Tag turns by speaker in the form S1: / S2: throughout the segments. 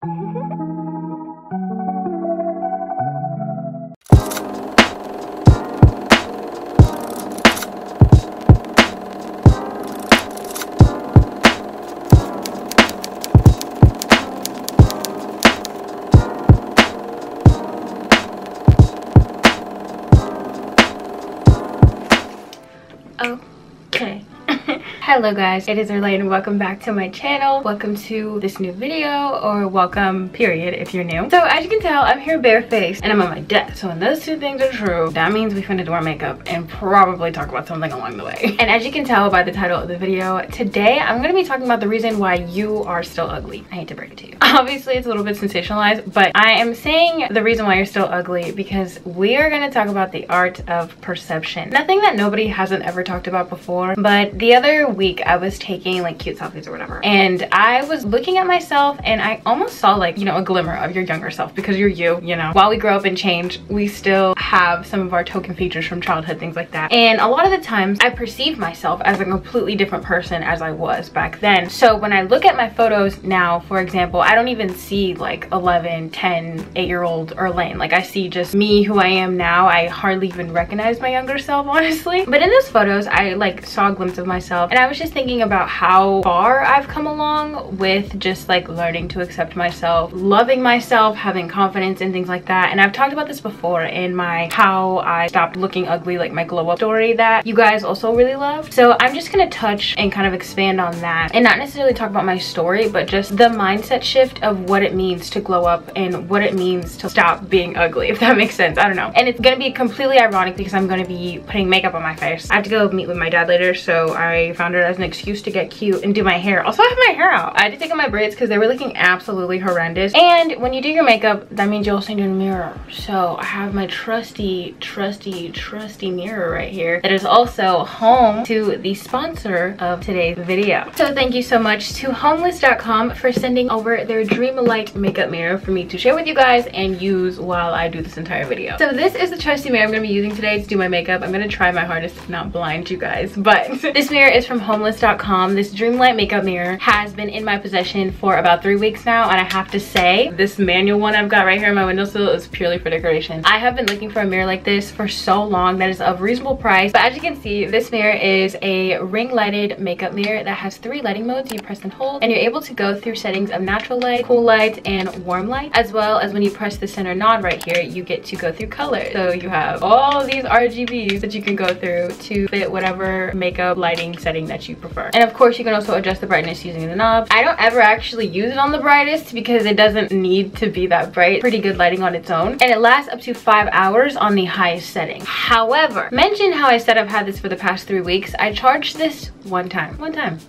S1: Okay. Hello guys, it is Erlane and welcome back to my channel. Welcome to this new video, or welcome period if you're new. So as you can tell, I'm here barefaced and I'm on my desk. So when those two things are true, that means we finna do our makeup and probably talk about something along the way. And as you can tell by the title of the video, today I'm gonna be talking about the reason why you are still ugly. I hate to break it to you. Obviously it's a little bit sensationalized, but I am saying the reason why you're still ugly because we are gonna talk about the art of perception. Nothing that nobody hasn't ever talked about before, but the other week I was taking like cute selfies or whatever, and I was looking at myself and I almost saw like, you know, a glimmer of your younger self, because you're you know. While we grow up and change, we still have some of our token features from childhood, things like that. And a lot of the times I perceive myself as a completely different person as I was back then. So when I look at my photos now, for example, I don't even see like 11, 10, 8-year-old Erlane. Like I see just me, who I am now. I hardly even recognize my younger self, honestly. But in those photos, I like saw a glimpse of myself, and I was just thinking about how far I've come along with just like learning to accept myself, loving myself, having confidence and things like that. And I've talked about this before in my how I stopped looking ugly, like my glow up story that you guys also really loved. So I'm just gonna touch and kind of expand on that, and not necessarily talk about my story, but just the mindset shift of what it means to glow up and what it means to stop being ugly, if that makes sense. I don't know. And it's gonna be completely ironic because I'm gonna be putting makeup on my face. I have to go meet with my dad later, so I found it as an excuse to get cute and do my hair. Also, I have my hair out. I had to take out my braids because they were looking absolutely horrendous. And when you do your makeup, that means you also need a mirror. So I have my trusty mirror right here that is also home to the sponsor of today's video. So thank you so much to Homeless.com for sending over their Dreamlight makeup mirror for me to share with you guys and use while I do this entire video. So this is the trusty mirror I'm going to be using today to do my makeup. I'm going to try my hardest to not blind you guys, but this mirror is from Homeless.com. This Dreamlight makeup mirror has been in my possession for about 3 weeks now, and I have to say this manual one I've got right here on my windowsill is purely for decoration. I have been looking for a mirror like this for so long that is of reasonable price, but as you can see, this mirror is a ring lighted makeup mirror that has 3 lighting modes. You press and hold, and you're able to go through settings of natural light, cool light, and warm light, as well as when you press the center nod right here, you get to go through colors. So you have all these RGBs that you can go through to fit whatever makeup lighting setting that you prefer. And of course, you can also adjust the brightness using the knob. I don't ever actually use it on the brightest because it doesn't need to be that bright. Pretty good lighting on its own, and it lasts up to 5 hours on the highest setting. However, mention how I said I've had this for the past 3 weeks. I charged this one time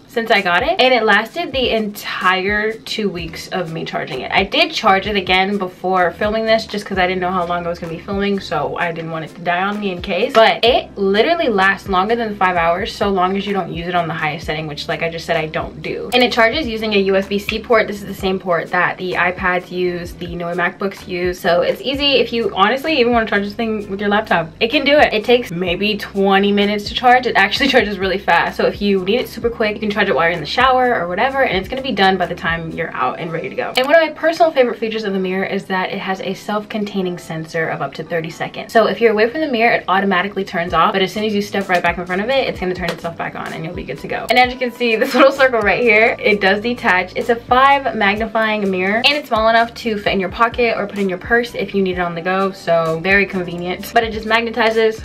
S1: since I got it, and it lasted the entire 2 weeks of me charging it. I did charge it again before filming this just because I didn't know how long I was gonna be filming, so I didn't want it to die on me in case, but it literally lasts longer than 5 hours so long as you don't use it on the highest setting, which like I just said I don't do. And it charges using a USB-C port. This is the same port that the iPads use, the newer MacBooks use, so it's easy if you honestly even want to charge this thing with your laptop. It can do it. It takes maybe 20 minutes to charge. It actually charges really fast, so if you need it super quick, you can charge it while you're in the shower or whatever, and it's going to be done by the time you're out and ready to go. And one of my personal favorite features of the mirror is that it has a self-containing sensor of up to 30 seconds. So if you're away from the mirror, it automatically turns off, but as soon as you step right back in front of it, it's going to turn itself back on and you'll be good to go. And as you can see, this little circle right here, it does detach. It's a 5 magnifying mirror, and it's small enough to fit in your pocket or put in your purse if you need it on the go, so very convenient. But it just magnetizes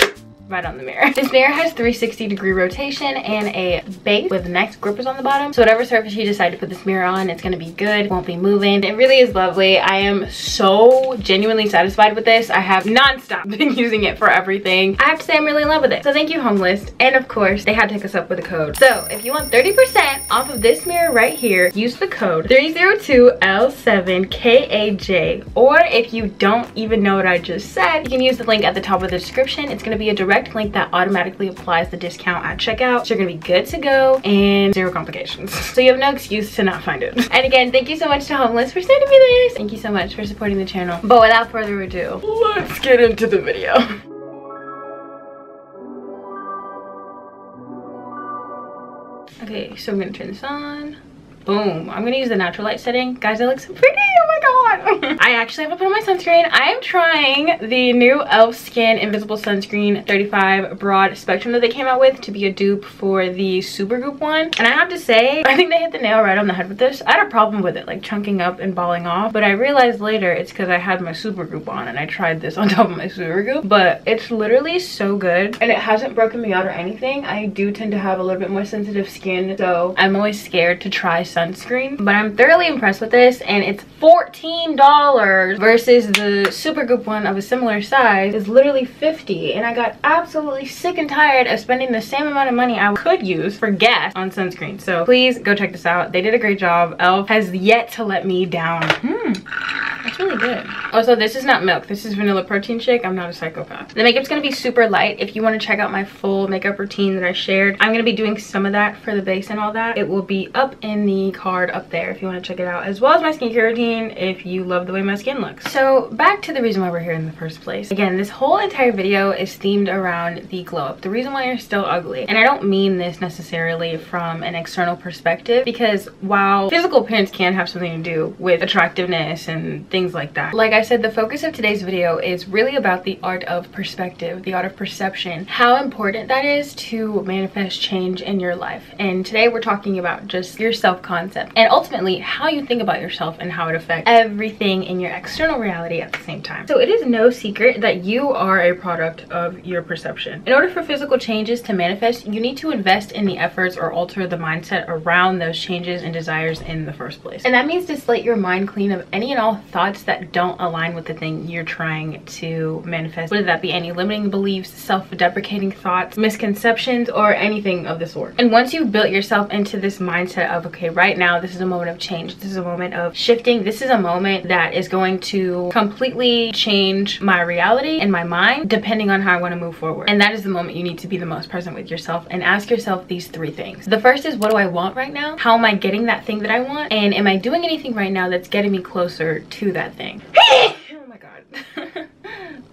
S1: right on the mirror. This mirror has 360-degree rotation and a base with neck grippers on the bottom, so whatever surface you decide to put this mirror on, it's gonna be good. It won't be moving. It really is lovely. I am so genuinely satisfied with this. I have non-stop been using it for everything. I have to say I'm really in love with it, so thank you, Homeless. And of course, they had to hook us up with a code. So if you want 30% off of this mirror right here, use the code 302L7KAJ, or if you don't even know what I just said, you can use the link at the top of the description. It's gonna be a direct link that automatically applies the discount at checkout, so you're gonna be good to go and 0 complications. So you have no excuse to not find it. And again, thank you so much to Homeless for sending me this. Thank you so much for supporting the channel. But without further ado, let's get into the video. Okay, so I'm gonna turn this on. Boom. I'm gonna use the natural light setting. Guys, that looks so pretty. Oh my I actually haven't put on my sunscreen. I am trying the new e.l.f. Skin Invisible Sunscreen 35 Broad Spectrum that they came out with to be a dupe for the Supergoop one. And I have to say, I think they hit the nail right on the head with this. I had a problem with it, like chunking up and balling off. But I realized later it's because I had my Supergoop on and I tried this on top of my Supergoop. But it's literally so good. And it hasn't broken me out or anything. I do tend to have a little bit more sensitive skin, so I'm always scared to try sunscreen. But I'm thoroughly impressed with this, and it's $14 versus the Supergoop one of a similar size is literally $50. And I got absolutely sick and tired of spending the same amount of money I could use for gas on sunscreen. So please go check this out. They did a great job. e.l.f. has yet to let me down. That's really good. Also, this is not milk. This is vanilla protein shake. I'm not a psychopath. The makeup's gonna be super light. If you want to check out my full makeup routine that I shared, I'm gonna be doing some of that for the base and all that. It will be up in the card up there if you want to check it out, as well as my skincare routine if you love the way my skin looks. So back to the reason why we're here in the first place. Again, this whole entire video is themed around the glow up, the reason why you're still ugly. And I don't mean this necessarily from an external perspective, because while physical appearance can have something to do with attractiveness and things like that, like I said, the focus of today's video is really about the art of perspective, the art of perception, how important that is to manifest change in your life. And today we're talking about just your self-concept and ultimately how you think about yourself and how it affects everything in your external reality at the same time. So it is no secret that you are a product of your perception. In order for physical changes to manifest, you need to invest in the efforts or alter the mindset around those changes and desires in the first place. And that means to slate your mind clean of any and all thoughts that don't align with the thing you're trying to manifest, whether that be any limiting beliefs, self-deprecating thoughts, misconceptions, or anything of the sort. And once you've built yourself into this mindset of, okay, right now this is a moment of change, this is a moment of shifting, this is a moment that is going to completely change my reality and my mind depending on how I want to move forward. And that is the moment you need to be the most present with yourself and ask yourself these three things. The first is, what do I want right now? How am I getting that thing that I want? And am I doing anything right now that's getting me closer to that thing? Oh my god.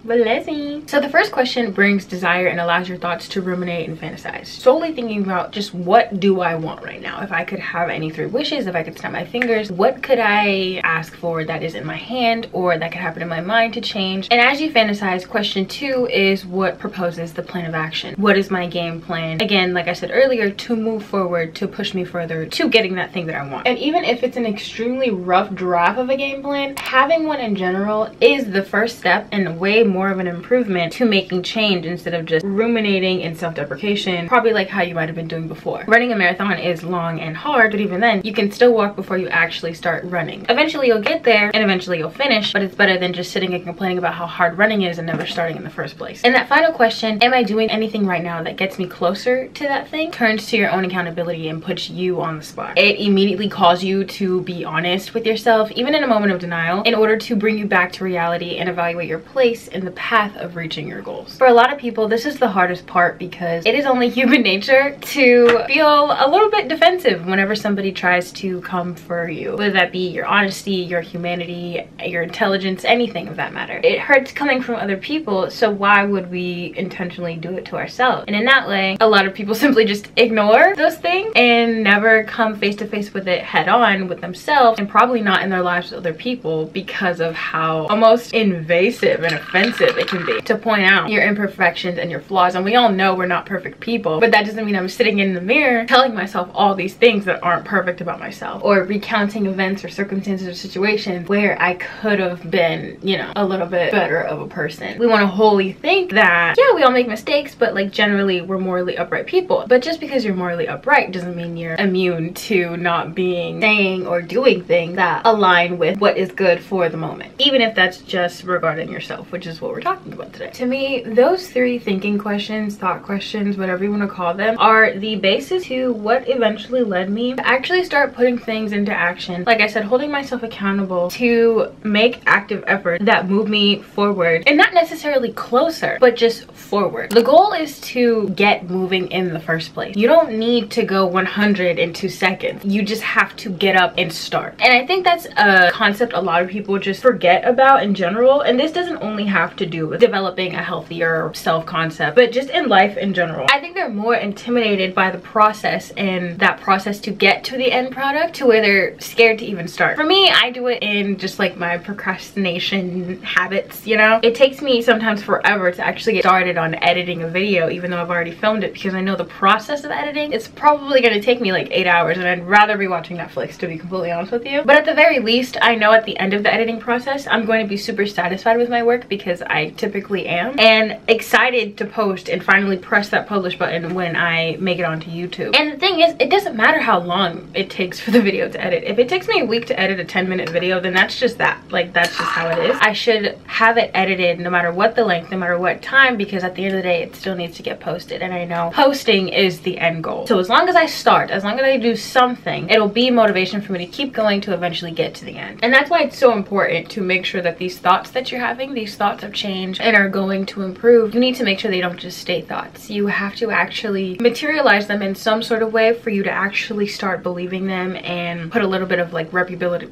S1: Blessing. So the first question brings desire and allows your thoughts to ruminate and fantasize, solely thinking about just what do I want right now. If I could have any three wishes, if I could snap my fingers, what could I ask for that is in my hand or that could happen in my mind to change? And as you fantasize, question two is, what proposes the plan of action? What is my game plan? Again, like I said earlier, to move forward, to push me further to getting that thing that I want. And even if it's an extremely rough draft of a game plan, having one in general is the first step and way more of an improvement to making change instead of just ruminating in self-deprecation, probably like how you might have been doing before. Running a marathon is long and hard, but even then you can still walk before you actually start running. Eventually you'll get there and eventually you'll finish, but it's better than just sitting and complaining about how hard running is and never starting in the first place. And that final question, am I doing anything right now that gets me closer to that thing, turns to your own accountability and puts you on the spot. It immediately calls you to be honest with yourself, even in a moment of denial, in order to bring you back to reality and evaluate your place in the path of reaching your goals. For a lot of people, this is the hardest part because it is only human nature to feel a little bit defensive whenever somebody tries to come for you, whether that be your honesty, your humanity, your intelligence, anything of that matter. It hurts coming from other people, so why would we intentionally do it to ourselves? And in that way, a lot of people simply just ignore those things and never come face to face with it head on with themselves, and probably not in their lives with other people because of how almost invasive and offensive it can be to point out your imperfections and your flaws. And we all know we're not perfect people, but that doesn't mean I'm sitting in the mirror telling myself all these things that aren't perfect about myself, or recounting events or circumstances or situations where I could have been, you know, a little bit better of a person. We want to wholly think that, yeah, we all make mistakes, but like generally we're morally upright people. But just because you're morally upright doesn't mean you're immune to not being, saying, or doing things that align with what is good for the moment, even if that's just regarding yourself, which is what we're talking about today. To me, those three thinking questions, thought questions, whatever you want to call them, are the basis to what eventually led me to actually start putting things into action. Like I said, holding myself accountable to make active effort that move me forward, and not necessarily closer, but just forward. The goal is to get moving in the first place. You don't need to go 100 in 2 seconds. You just have to get up and start. And I think that's a concept a lot of people just forget about in general. And this doesn't only happen have to do with developing a healthier self-concept, but just in life in general. I think they're more intimidated by the process and that process to get to the end product to where they're scared to even start. For me, I do it in just like my procrastination habits, you know? It takes me sometimes forever to actually get started on editing a video, even though I've already filmed it, because I know the process of editing is probably going to take me like 8 hours, and I'd rather be watching Netflix, to be completely honest with you. But at the very least, I know at the end of the editing process, I'm going to be super satisfied with my work, because I typically am, and excited to post and finally press that publish button when I make it onto YouTube. And the thing is, it doesn't matter how long it takes for the video to edit. If it takes me a week to edit a 10-minute video, then that's just that. Like, that's just how it is. I should have it edited no matter what the length, no matter what time, because at the end of the day, it still needs to get posted. And I know posting is the end goal. So as long as I start, as long as I do something, it'll be motivation for me to keep going to eventually get to the end. And that's why it's so important to make sure that these thoughts that you're having, these thoughts of change and are going to improve, you need to make sure they don't just stay thoughts. You have to actually materialize them in some sort of way for you to actually start believing them and put a little bit of like reputability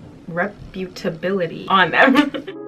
S1: on them.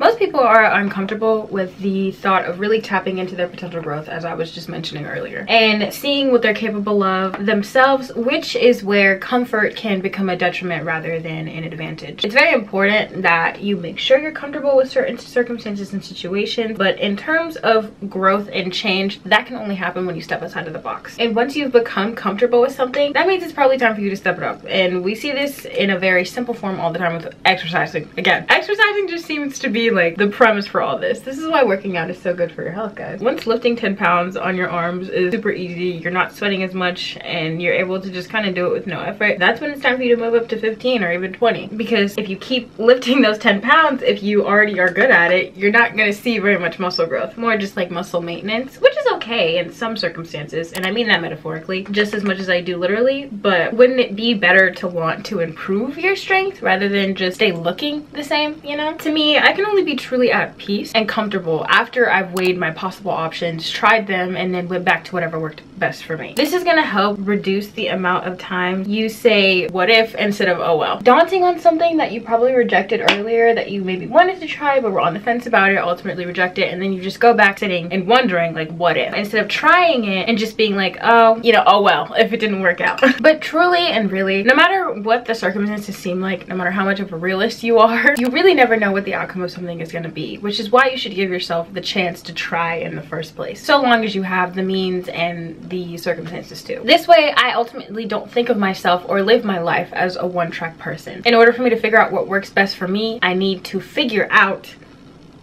S1: Most people are uncomfortable with the thought of really tapping into their potential growth, as I was just mentioning earlier, and seeing what they're capable of themselves, which is where comfort can become a detriment rather than an advantage. It's very important that you make sure you're comfortable with certain circumstances and situations, but in terms of growth and change, that can only happen when you step outside of the box. And once you've become comfortable with something, that means it's probably time for you to step it up. And we see this in a very simple form all the time with exercising. Again, exercising just seems to be like the premise for all this. This is why working out is so good for your health, guys. Once lifting 10 pounds on your arms is super easy, you're not sweating as much, and you're able to just kind of do it with no effort, that's when it's time for you to move up to 15 or even 20. Because if you keep lifting those 10 pounds, if you already are good at it, you're not going to see very much muscle growth. More just like muscle maintenance, which is okay in some circumstances, and I mean that metaphorically just as much as I do literally. But wouldn't it be better to want to improve your strength rather than just stay looking the same, you know? To me, I can only be truly at peace and comfortable after I've weighed my possible options, tried them, and then went back to whatever worked best for me. This is gonna help reduce the amount of time you say what if instead of oh well. Daunting on something that you probably rejected earlier, that you maybe wanted to try but were on the fence about it, ultimately reject it, and then you just go back sitting and wondering like what if, instead of trying it and just being like, oh, you know, oh well, if it didn't work out. But truly and really, no matter what the circumstances seem like, no matter how much of a realist you are, you really never know what the outcome of something is gonna be, which is why you should give yourself the chance to try in the first place, so long as you have the means and the circumstances too. This way, I ultimately don't think of myself or live my life as a one-track person. In order for me to figure out what works best for me, I need to figure out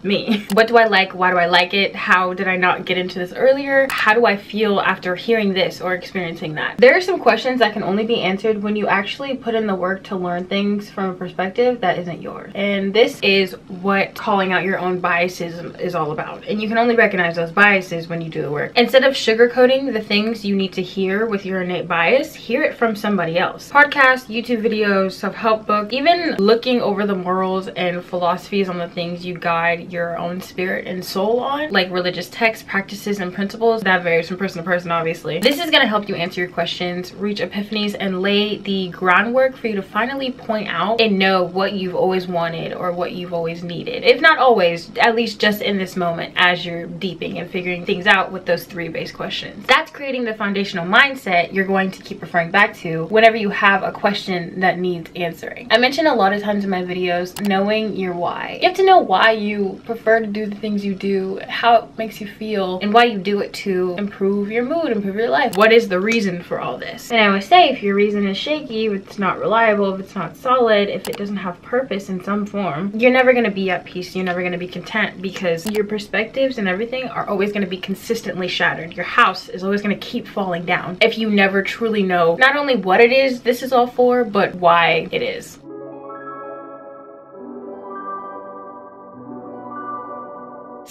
S1: me. What do I like? Why do I like it? How did I not get into this earlier? How do I feel after hearing this or experiencing that? There are some questions that can only be answered when you actually put in the work to learn things from a perspective that isn't yours. And this is what calling out your own biases is all about. And you can only recognize those biases when you do the work. Instead of sugarcoating the things you need to hear with your innate bias, hear it from somebody else. Podcasts, YouTube videos, self-help book, even looking over the morals and philosophies on the things you guide your own spirit and soul on, like religious texts, practices, and principles. That varies from person to person, obviously. This is going to help you answer your questions, reach epiphanies, and lay the groundwork for you to finally point out and know what you've always wanted or what you've always needed. If not always, at least just in this moment as you're deeping and figuring things out with those 3 base questions. That's creating the foundational mindset you're going to keep referring back to whenever you have a question that needs answering. I mentioned a lot of times in my videos, knowing your why. You have to know why you prefer to do the things you do, how it makes you feel, and why you do it to improve your mood, improve your life. What is the reason for all this? And I always say, if your reason is shaky, if it's not reliable, if it's not solid, if it doesn't have purpose in some form, you're never going to be at peace. You're never going to be content, because your perspectives and everything are always going to be consistently shattered. Your house is always going to keep falling down if you never truly know not only what it is this is all for, but why it is.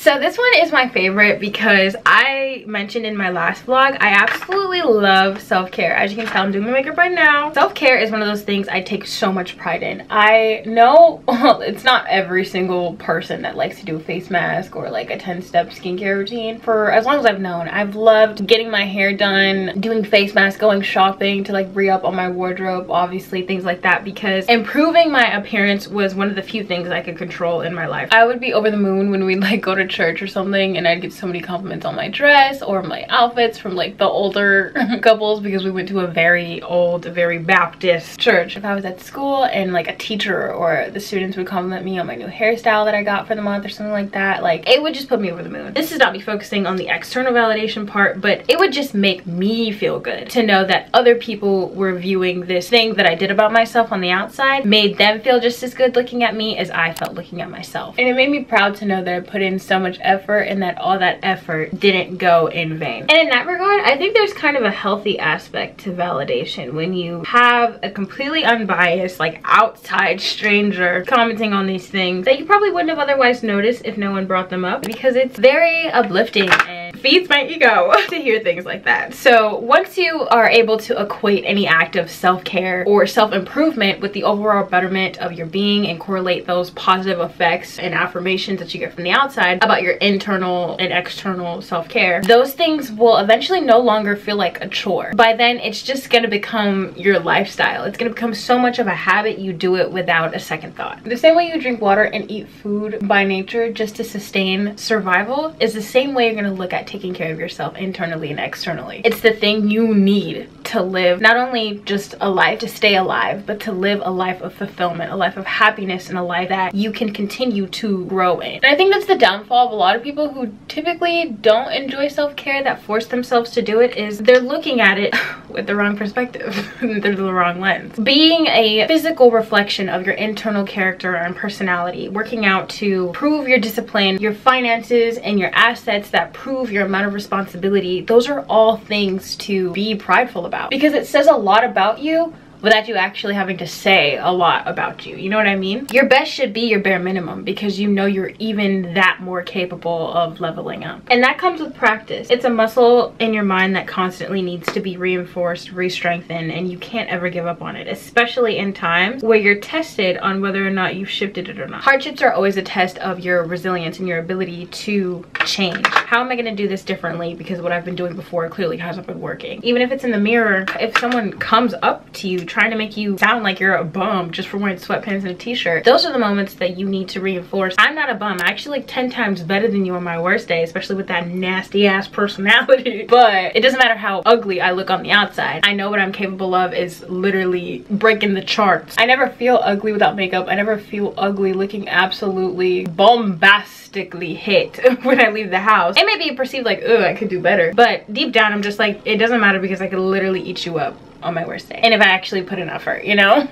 S1: So this one is my favorite because I mentioned in my last vlog, I absolutely love self-care. As you can tell, I'm doing my makeup right now. Self-care is one of those things I take so much pride in. I know it's not every single person that likes to do a face mask or like a 10-step skincare routine. For as long as I've known, I've loved getting my hair done, doing face masks, going shopping to like re-up on my wardrobe, obviously things like that, because improving my appearance was one of the few things I could control in my life. I would be over the moon when we'd like go to church or something and I'd get so many compliments on my dress or my outfits from like the older couples, because we went to a very old, very Baptist church. If I was at school and like a teacher or the students would compliment me on my new hairstyle that I got for the month or something like that, like it would just put me over the moon. This is not me focusing on the external validation part, but it would just make me feel good to know that other people were viewing this thing that I did about myself on the outside, made them feel just as good looking at me as I felt looking at myself. And it made me proud to know that I put in so much effort and that all that effort didn't go in vain. And in that regard, I think there's kind of a healthy aspect to validation when you have a completely unbiased, like outside stranger commenting on these things that you probably wouldn't have otherwise noticed if no one brought them up, because it's very uplifting and feeds my ego to hear things like that. So once you are able to equate any act of self-care or self-improvement with the overall betterment of your being and correlate those positive effects and affirmations that you get from the outside about your internal and external self-care, those things will eventually no longer feel like a chore. By then, it's just gonna become your lifestyle. It's gonna become so much of a habit, you do it without a second thought. The same way you drink water and eat food by nature just to sustain survival is the same way you're gonna look at taking care of yourself internally and externally. It's the thing you need to live not only just a life to stay alive, but to live a life of fulfillment, a life of happiness, and a life that you can continue to grow in. And I think that's the downfall of a lot of people who typically don't enjoy self-care, that force themselves to do it, is they're looking at it with the wrong perspective. They're the wrong lens. Being a physical reflection of your internal character and personality, working out to prove your discipline, your finances, and your assets that prove your amount of responsibility, those are all things to be prideful about, because it says a lot about you without you actually having to say a lot about you. You know what I mean? Your best should be your bare minimum, because you know you're even that more capable of leveling up. And that comes with practice. It's a muscle in your mind that constantly needs to be reinforced, re-strengthened, and you can't ever give up on it, especially in times where you're tested on whether or not you've shifted it or not. Hardships are always a test of your resilience and your ability to change. How am I going to do this differently, because what I've been doing before clearly hasn't been working? Even if it's in the mirror, if someone comes up to you trying to make you sound like you're a bum just for wearing sweatpants and a t-shirt, those are the moments that you need to reinforce. I'm not a bum. I'm actually like 10 times better than you on my worst day, especially with that nasty ass personality. But it doesn't matter how ugly I look on the outside. I know what I'm capable of is literally breaking the charts. I never feel ugly without makeup. I never feel ugly looking absolutely bombastically hit when I leave the house. It may be perceived like, ugh, I could do better, but deep down I'm just like, it doesn't matter, because I could literally eat you up on my worst day, and if I actually put in effort, you know?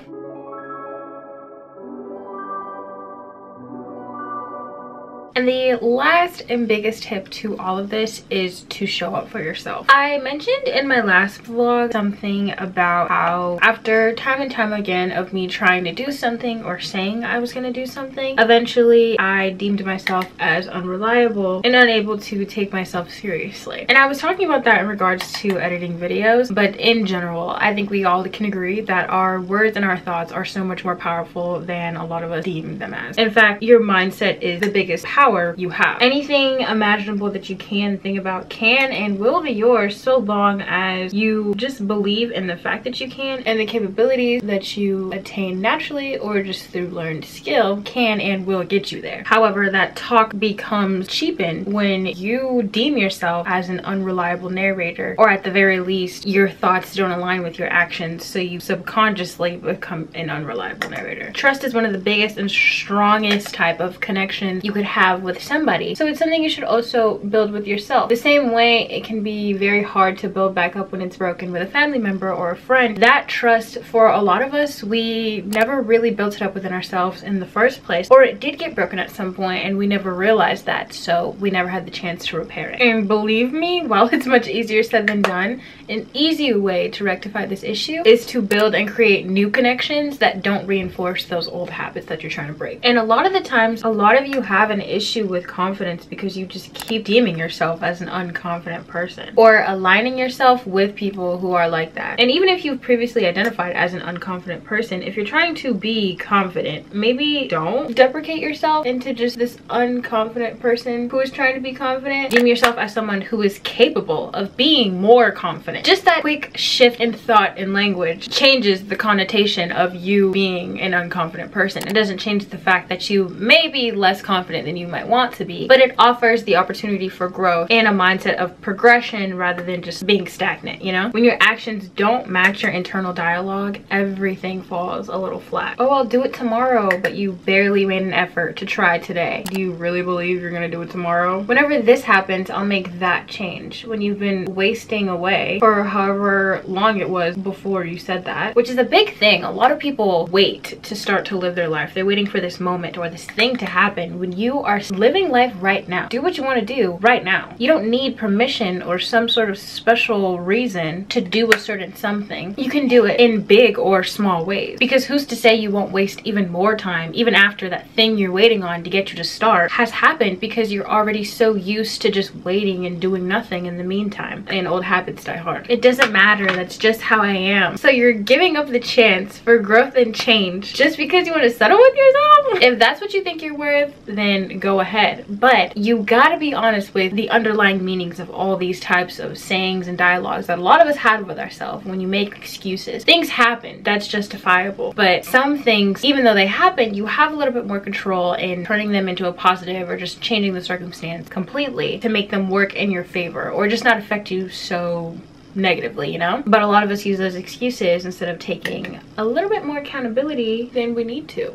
S1: And the last and biggest tip to all of this is to show up for yourself. I mentioned in my last vlog something about how after time and time again of me trying to do something or saying I was gonna do something, eventually I deemed myself as unreliable and unable to take myself seriously. And I was talking about that in regards to editing videos, but in general, I think we all can agree that our words and our thoughts are so much more powerful than a lot of us deem them as. In fact, your mindset is the biggest power you have. Anything imaginable that you can think about can and will be yours, so long as you just believe in the fact that you can, and the capabilities that you attain naturally or just through learned skill can and will get you there. However, that talk becomes cheapened when you deem yourself as an unreliable narrator, or at the very least your thoughts don't align with your actions, so you subconsciously become an unreliable narrator. Trust is one of the biggest and strongest type of connections you could have with somebody, so it's something you should also build with yourself. The same way it can be very hard to build back up when it's broken with a family member or a friend. That trust, for a lot of us, we never really built it up within ourselves in the first place, or it did get broken at some point and we never realized that, so we never had the chance to repair it. And believe me, while it's much easier said than done, an easy way to rectify this issue is to build and create new connections that don't reinforce those old habits that you're trying to break. And a lot of the times, a lot of you have an issue issue with confidence because you just keep deeming yourself as an unconfident person or aligning yourself with people who are like that. And even if you've previously identified as an unconfident person, if you're trying to be confident, maybe don't deprecate yourself into just this unconfident person who is trying to be confident. Deem yourself as someone who is capable of being more confident. Just that quick shift in thought and language changes the connotation of you being an unconfident person. It doesn't change the fact that you may be less confident than you might want to be, but it offers the opportunity for growth and a mindset of progression rather than just being stagnant, you know? When your actions don't match your internal dialogue, everything falls a little flat. Oh, I'll do it tomorrow, but you barely made an effort to try today. Do you really believe you're gonna do it tomorrow? Whenever this happens, I'll make that change. When you've been wasting away for however long it was before you said that, which is a big thing. A lot of people wait to start to live their life. They're waiting for this moment or this thing to happen when you are living life right now. Do what you want to do right now. You don't need permission or some sort of special reason to do a certain something. You can do it in big or small ways, because who's to say you won't waste even more time even after that thing you're waiting on to get you to start has happened, because you're already so used to just waiting and doing nothing in the meantime. And old habits die hard. It doesn't matter. That's just how I am. So you're giving up the chance for growth and change just because you want to settle with yourself? If that's what you think you're worth, then go ahead. But you gotta be honest with the underlying meanings of all these types of sayings and dialogues that a lot of us have with ourselves. When you make excuses, things happen, that's justifiable. But some things, even though they happen, you have a little bit more control in turning them into a positive or just changing the circumstance completely to make them work in your favor or just not affect you so negatively, you know? But a lot of us use those excuses instead of taking a little bit more accountability than we need to.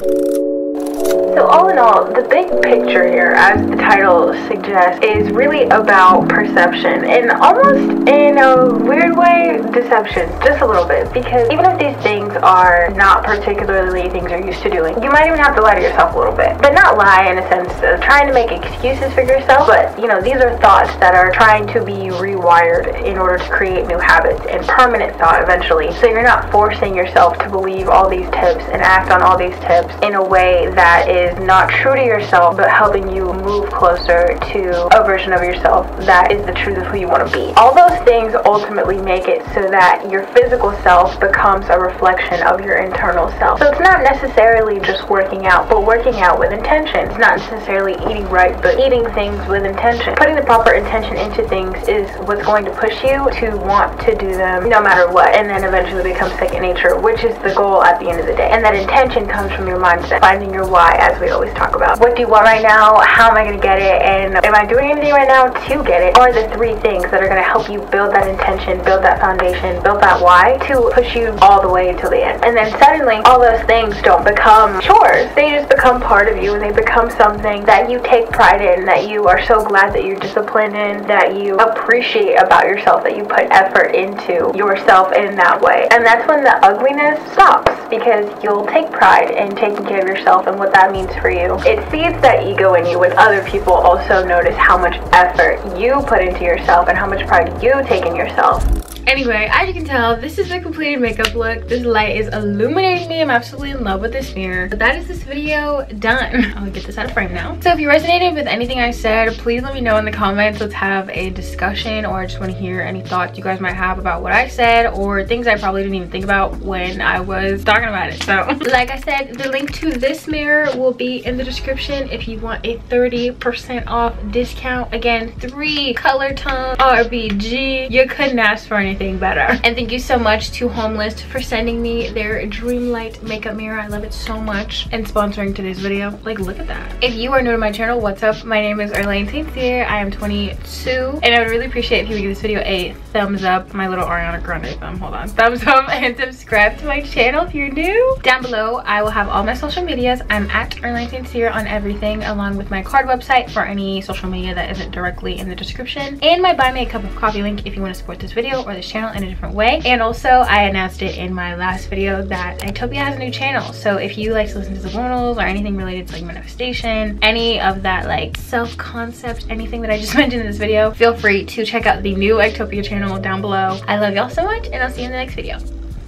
S1: So all in all, the big picture here, as the title suggests, is really about perception, and almost in a weird way, deception, just a little bit. Because even if these things are not particularly things you're used to doing, you might even have to lie to yourself a little bit. But not lie in a sense of trying to make excuses for yourself, but you know, these are thoughts that are trying to be rewired in order to create new habits and permanent thought eventually. So you're not forcing yourself to believe all these tips and act on all these tips in a way that is not true to yourself, but helping you move closer to a version of yourself that is the truth of who you want to be. All those things ultimately make it so that your physical self becomes a reflection of your internal self. So it's not necessarily just working out, but working out with intention. It's not necessarily eating right, but eating things with intention. Putting the proper intention into things is what's going to push you to want to do them no matter what, and then eventually become second nature, which is the goal at the end of the day. And that intention comes from your mindset, finding your why, as we always talk about. What do you want right now? How am I going to get it? And am I doing anything right now to get it? Are the three things that are going to help you build that intention, build that foundation, build that why to push you all the way until the end. And then suddenly all those things don't become chores. They just become part of you, and they become something that you take pride in, that you are so glad that you're disciplined in, that you appreciate about yourself, that you put effort into yourself in that way. And that's when the ugliness stops, because you'll take pride in taking care of yourself and what that means for you. It feeds that ego in you when other people also notice how much effort you put into yourself and how much pride you take in yourself. Anyway, as you can tell, this is the completed makeup look. This light is illuminating me. I'm absolutely in love with this mirror. But that is this video done. I'll get this out of frame now. So if you resonated with anything I said, please let me know in the comments. Let's have a discussion, or I just want to hear any thoughts you guys might have about what I said, or things I probably didn't even think about when I was talking about it. So like I said, the link to this mirror will be in the description if you want a 30% off discount. Again, 3 color tone RBG. You couldn't ask for anything better. And thank you so much to Homelist for sending me their Dreamlight makeup mirror. I love it so much, and sponsoring today's video. Like, look at that. If you are new to my channel, what's up? My name is Arlene St. Cyr. I am 22, and I would really appreciate if you would give this video a thumbs up. My little Ariana Grande thumb. Hold on. Thumbs up, and subscribe to my channel if you're new. Down below, I will have all my social medias. I'm at Arlene St. Cyr on everything, along with my card website for any social media that isn't directly in the description, and my Buy Me a Cup of Coffee link if you want to support this video or this channel in a different way. And also, I announced it in my last video that Itopia has a new channel. So if you like to listen to subliminals or anything related to like manifestation, any of that like self-concept, anything that I just mentioned in this video, feel free to check out the new Itopia channel down below. I love y'all so much, and I'll see you in the next video.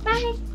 S1: Bye.